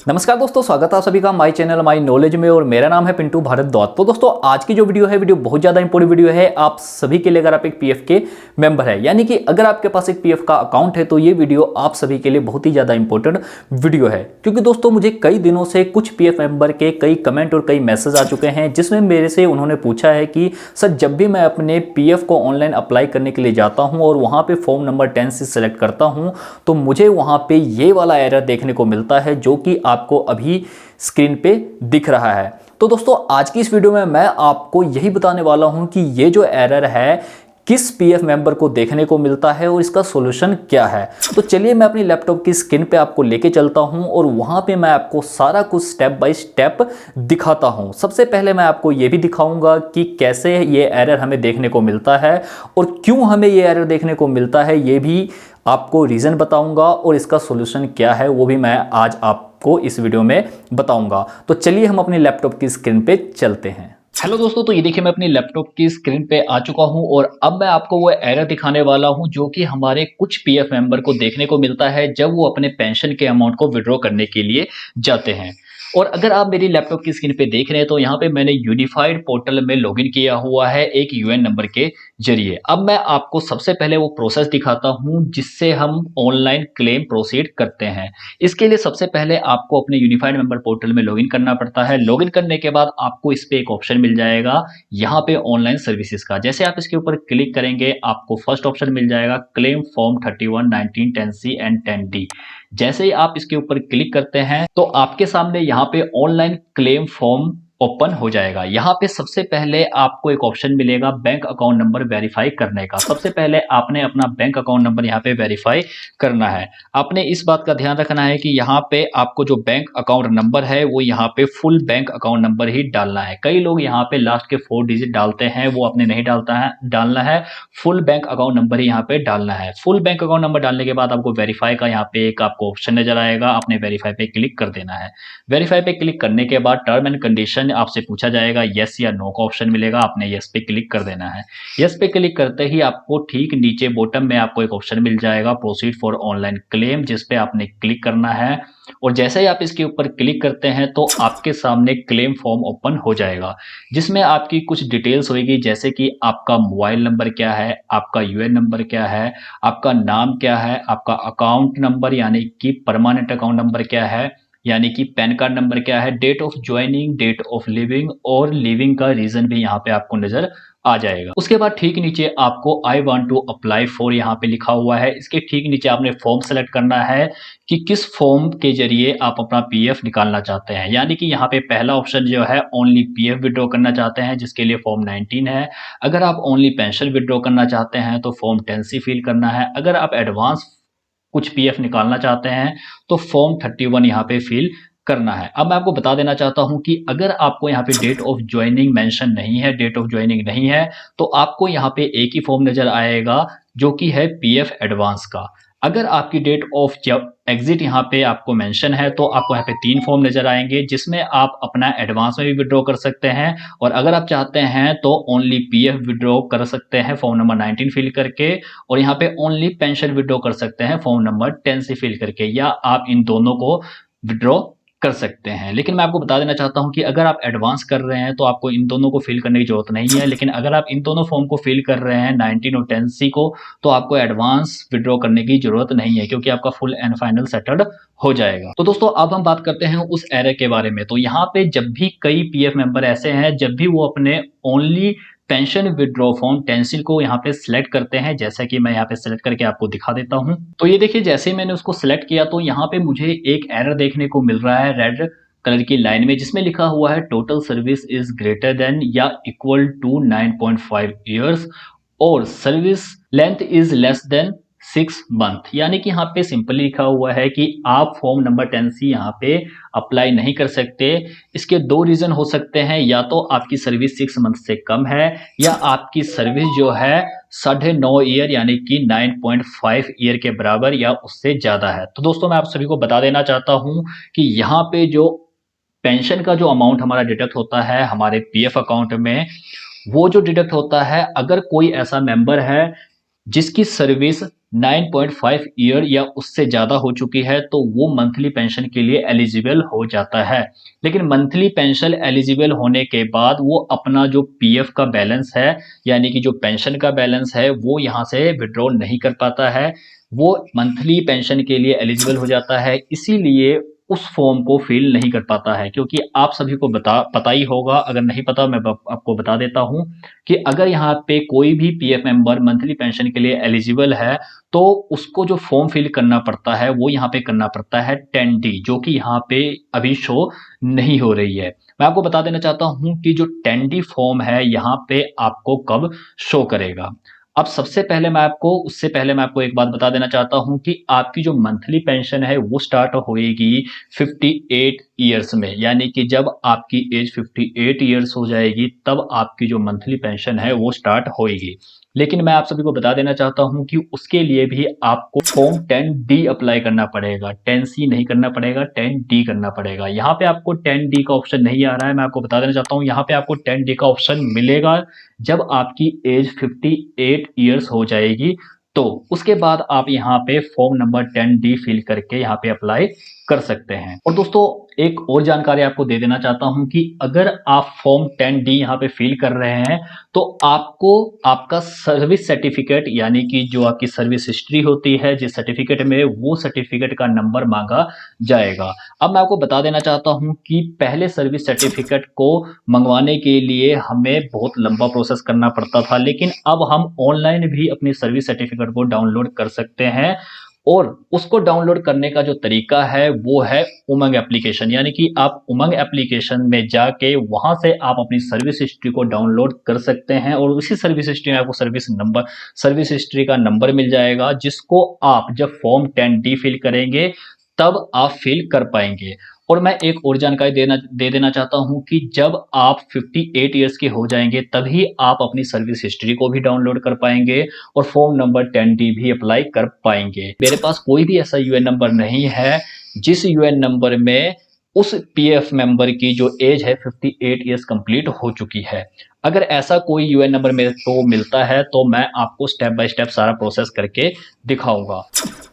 नमस्कार दोस्तों, स्वागत है आप सभी का माय चैनल माय नॉलेज में। और मेरा नाम है पिंटू भारद्वाज। तो दोस्तों आज की जो वीडियो है वीडियो बहुत ज़्यादा इंपॉर्टेंट वीडियो है आप सभी के लिए। अगर आप एक पीएफ के मेंबर है, यानी कि अगर आपके पास एक पीएफ का अकाउंट है, तो ये वीडियो आप सभी के लिए बहुत ही ज़्यादा इंपॉर्टेंट वीडियो है। क्योंकि दोस्तों मुझे कई दिनों से कुछ पीएफ मेंबर के कई कमेंट और कई मैसेज आ चुके हैं, जिसमें मेरे से उन्होंने पूछा है कि सर जब भी मैं अपने पीएफ को ऑनलाइन अप्लाई करने के लिए जाता हूँ और वहाँ पे फॉर्म नंबर 10 से सिलेक्ट करता हूँ, तो मुझे वहाँ पे ये वाला एरर देखने को मिलता है, जो कि आपको अभी स्क्रीन पे दिख रहा है। तो दोस्तों आज की इस वीडियो में मैं आपको यही बताने वाला हूं कि ये जो एरर है किस पीएफ मेंबर को देखने को मिलता है और इसका सॉल्यूशन क्या है। तो चलिए मैं अपनी लैपटॉप की स्क्रीन पे आपको लेके चलता हूं और वहां पे मैं आपको सारा कुछ स्टेप बाय स्टेप दिखाता हूं। सबसे पहले मैं आपको ये भी दिखाऊंगा कि कैसे ये एरर हमें देखने को मिलता है और क्यों हमें ये एरर देखने को मिलता है, ये भी आपको रीज़न बताऊंगा और इसका सॉल्यूशन क्या है वो भी मैं आज आपको इस वीडियो में बताऊंगा। तो चलिए हम अपनी लैपटॉप की स्क्रीन पे चलते हैं। हेलो दोस्तों, तो ये देखिए मैं अपनी लैपटॉप की स्क्रीन पे आ चुका हूं और अब मैं आपको वो एरर दिखाने वाला हूं जो कि हमारे कुछ पीएफ मेंबर को देखने को मिलता है जब वो अपने पेंशन के अमाउंट को विड्रॉ करने के लिए जाते हैं। और अगर आप मेरी लैपटॉप की स्क्रीन पे देख रहे हैं तो यहाँ पे मैंने यूनिफाइड पोर्टल में लॉगिन किया हुआ है एक यूएन नंबर के जरिए। अब मैं आपको सबसे पहले वो प्रोसेस दिखाता हूँ जिससे हम ऑनलाइन क्लेम प्रोसीड करते हैं। इसके लिए सबसे पहले आपको अपने यूनिफाइड मेंबर पोर्टल में लॉगिन करना पड़ता है। लॉगिन करने के बाद आपको इस पे एक ऑप्शन मिल जाएगा यहाँ पे ऑनलाइन सर्विसेज का। जैसे आप इसके ऊपर क्लिक करेंगे आपको फर्स्ट ऑप्शन मिल जाएगा claim form 31 19 10C and 10D। जैसे ही आप इसके ऊपर क्लिक करते हैं तो आपके सामने यहाँ पे ऑनलाइन क्लेम फॉर्म ओपन हो जाएगा। यहाँ पे सबसे पहले आपको एक ऑप्शन मिलेगा बैंक अकाउंट नंबर वेरीफाई करने का। सबसे पहले आपने अपना बैंक अकाउंट नंबर यहाँ पे वेरीफाई करना है। आपने इस बात का ध्यान रखना है कि यहाँ पे आपको जो बैंक अकाउंट नंबर है वो यहाँ पे फुल बैंक अकाउंट नंबर ही डालना है। कई लोग यहाँ पे लास्ट के 4 डिजिट डालते हैं, वो आपने नहीं डालना है। फुल बैंक अकाउंट नंबर ही यहाँ पे डालना है। फुल बैंक अकाउंट नंबर डालने के बाद आपको वेरीफाई का यहाँ पे एक आपको ऑप्शन नजर आएगा, आपने वेरीफाई पे क्लिक कर देना है। वेरीफाई पे क्लिक करने के बाद टर्म एंड कंडीशन आपसे पूछा जाएगा, यस या नो का ऑप्शन मिलेगा, आपने यस पे क्लिक कर देना है। यस पे क्लिक करते ही आपको ठीक नीचे बॉटम में आपको एक ऑप्शन मिल जाएगा प्रोसीड फॉर ऑनलाइन क्लेम, जिस पे आपने क्लिक करना है। और जैसे ही आप इसके ऊपर क्लिक करते हैं तो आपके सामने क्लेम फॉर्म ओपन हो जाएगा, जिसमें आपकी कुछ डिटेल्स होगी, जैसे कि आपका मोबाइल नंबर क्या है, आपका यूएन नंबर क्या है, आपका नाम क्या है, आपका अकाउंट नंबर यानी कि परमानेंट अकाउंट नंबर क्या है, यानी कि पैन कार्ड नंबर क्या है, date of joining, date of leaving और लिविंग का रीजन भी यहाँ पे आपको नजर आ जाएगा। उसके बाद ठीक नीचे आपको I want to apply for यहाँ पे लिखा हुआ है। इसके ठीक नीचे आपने फॉर्म सेलेक्ट करना है कि किस फॉर्म के जरिए आप अपना पीएफ निकालना चाहते हैं। यानी कि यहाँ पे पहला ऑप्शन जो है ओनली पीएफ विड्रॉ करना चाहते हैं, जिसके लिए फॉर्म 19 है। अगर आप ओनली पेंशन विड्रॉ करना चाहते हैं तो फॉर्म 10C फिल करना है। अगर आप एडवांस कुछ पीएफ निकालना चाहते हैं तो फॉर्म 31 यहाँ पे फिल करना है। अब मैं आपको बता देना चाहता हूं कि अगर आपको यहाँ पे डेट ऑफ ज्वाइनिंग मेंशन नहीं है, डेट ऑफ ज्वाइनिंग नहीं है, तो आपको यहाँ पे एक ही फॉर्म नजर आएगा जो कि है पीएफ एडवांस का। अगर आपकी डेट ऑफ एग्जिट यहाँ पे आपको मेंशन है तो आपको यहाँ पे 3 फॉर्म नजर आएंगे, जिसमें आप अपना एडवांस में भी विड्रॉ कर सकते हैं और अगर आप चाहते हैं तो ओनली पीएफ विड्रॉ कर सकते हैं फॉर्म नंबर 19 फिल करके, और यहाँ पे ओनली पेंशन विड्रॉ कर सकते हैं फॉर्म नंबर 10 से फिल करके, या आप इन दोनों को विड्रॉ कर सकते हैं। लेकिन मैं आपको बता देना चाहता हूं कि अगर आप एडवांस कर रहे हैं तो आपको इन दोनों को फिल करने की जरूरत नहीं है, लेकिन अगर आप इन दोनों फॉर्म को फिल कर रहे हैं 19 और 10C को, तो आपको एडवांस विड्रॉ करने की जरूरत नहीं है, क्योंकि आपका फुल एंड फाइनल सेटल्ड हो जाएगा। तो दोस्तों अब हम बात करते हैं उस एरर के बारे में। तो यहाँ पे जब भी कई पीएफ मेंबर ऐसे हैं जब भी वो अपने only pension withdraw form 10C को यहाँ पे सिलेक्ट करते हैं, जैसा कि मैं यहाँ पे सिलेक्ट करके आपको दिखा देता हूँ। तो ये देखिए जैसे ही मैंने उसको सिलेक्ट किया तो यहाँ पे मुझे एक एरर देखने को मिल रहा है रेड कलर की लाइन में, जिसमें लिखा हुआ है total service is greater than या इक्वल टू 9.5 ईयर्स और service length is less than 6 month. यानी कि यहाँ पे सिंपली लिखा हुआ है कि आप फॉर्म नंबर 10C यहाँ पे अप्लाई नहीं कर सकते। इसके 2 रीजन हो सकते हैं, या तो आपकी सर्विस 6 मंथ से कम है या आपकी सर्विस जो है 9.5 ईयर यानी कि 9.5 ईयर के बराबर या उससे ज्यादा है। तो दोस्तों मैं आप सभी को बता देना चाहता हूं कि यहाँ पे जो पेंशन का जो अमाउंट हमारा डिडक्ट होता है हमारे पीएफ अकाउंट में, वो जो डिडक्ट होता है, अगर कोई ऐसा मेंबर है जिसकी सर्विस 9.5 ईयर या उससे ज़्यादा हो चुकी है तो वो मंथली पेंशन के लिए एलिजिबल हो जाता है। लेकिन मंथली पेंशन एलिजिबल होने के बाद वो अपना जो पीएफ का बैलेंस है, यानी कि जो पेंशन का बैलेंस है, वो यहाँ से विड्रॉ नहीं कर पाता है। वो मंथली पेंशन के लिए एलिजिबल हो जाता है, इसीलिए उस फॉर्म को फिल नहीं कर पाता है। क्योंकि आप सभी को पता ही होगा, अगर नहीं पता मैं आपको बता देता हूँ कि अगर यहाँ पे कोई भी पीएफ मेंबर मंथली पेंशन के लिए एलिजिबल है तो उसको जो फॉर्म फिल करना पड़ता है वो यहाँ पे करना पड़ता है 10D, जो कि यहाँ पे अभी शो नहीं हो रही है। मैं आपको बता देना चाहता हूँ कि जो 10D फॉर्म है यहाँ पे आपको कब शो करेगा। अब उससे पहले मैं आपको एक बात बता देना चाहता हूँ कि आपकी जो मंथली पेंशन है वो स्टार्ट होएगी 58 ईयर्स में, यानी कि जब आपकी एज 58 ईयर्स हो जाएगी तब आपकी जो मंथली पेंशन है वो स्टार्ट होएगी। लेकिन मैं आप सभी को बता देना चाहता हूं कि उसके लिए भी आपको फॉर्म 10D अप्लाई करना पड़ेगा। 10C नहीं करना पड़ेगा, 10D करना पड़ेगा। यहाँ पे आपको 10D का ऑप्शन नहीं आ रहा है, मैं आपको बता देना चाहता हूँ यहाँ पे आपको 10D का ऑप्शन मिलेगा जब आपकी एज 58 ईयर्स हो जाएगी। तो उसके बाद आप यहाँ पे फॉर्म नंबर 10D फिल करके यहाँ पे अप्लाई कर सकते हैं। और दोस्तों एक और जानकारी आपको दे देना चाहता हूं कि अगर आप फॉर्म 10D यहाँ पे फिल कर रहे हैं तो आपको आपका सर्विस सर्टिफिकेट, यानी कि जो आपकी सर्विस हिस्ट्री होती है जिस सर्टिफिकेट में, वो सर्टिफिकेट का नंबर मांगा जाएगा। अब मैं आपको बता देना चाहता हूं कि पहले सर्विस सर्टिफिकेट को मंगवाने के लिए हमें बहुत लंबा प्रोसेस करना पड़ता था, लेकिन अब हम ऑनलाइन भी अपनी सर्विस सर्टिफिकेट को डाउनलोड कर सकते हैं। और उसको डाउनलोड करने का जो तरीका है वो है उमंग एप्लीकेशन, यानी कि आप उमंग एप्लीकेशन में जाके वहां से आप अपनी सर्विस हिस्ट्री को डाउनलोड कर सकते हैं और उसी सर्विस हिस्ट्री में आपको सर्विस हिस्ट्री का नंबर मिल जाएगा, जिसको आप जब फॉर्म 10D फिल करेंगे तब आप फिल कर पाएंगे। और मैं एक और जानकारी दे देना चाहता हूं कि जब आप 58 ईयर्स के हो जाएंगे तभी आप अपनी सर्विस हिस्ट्री को भी डाउनलोड कर पाएंगे और फॉर्म नंबर 10D भी अप्लाई कर पाएंगे। मेरे पास कोई भी ऐसा यूएन नंबर नहीं है जिस यूएन नंबर में उस पीएफ मेंबर की जो एज है 58 ईयर्स कंप्लीट हो चुकी है। अगर ऐसा कोई यूएन नंबर मेरे को मिलता है तो मैं आपको स्टेप बाय स्टेप सारा प्रोसेस करके दिखाऊंगा।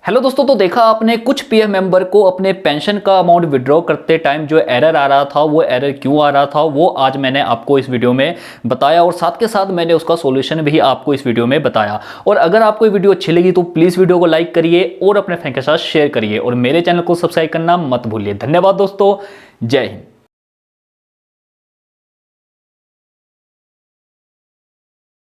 हेलो दोस्तों, तो देखा आपने कुछ पीएफ मेंबर को अपने पेंशन का अमाउंट विड्रॉ करते टाइम जो एरर आ रहा था, वो एरर क्यों आ रहा था वो आज मैंने आपको इस वीडियो में बताया और साथ के साथ मैंने उसका सॉल्यूशन भी आपको इस वीडियो में बताया। और अगर आपको ये वीडियो अच्छी लगी तो प्लीज़ वीडियो को लाइक करिए और अपने फ्रेंड के साथ शेयर करिए और मेरे चैनल को सब्सक्राइब करना मत भूलिए। धन्यवाद दोस्तों, जय हिंद।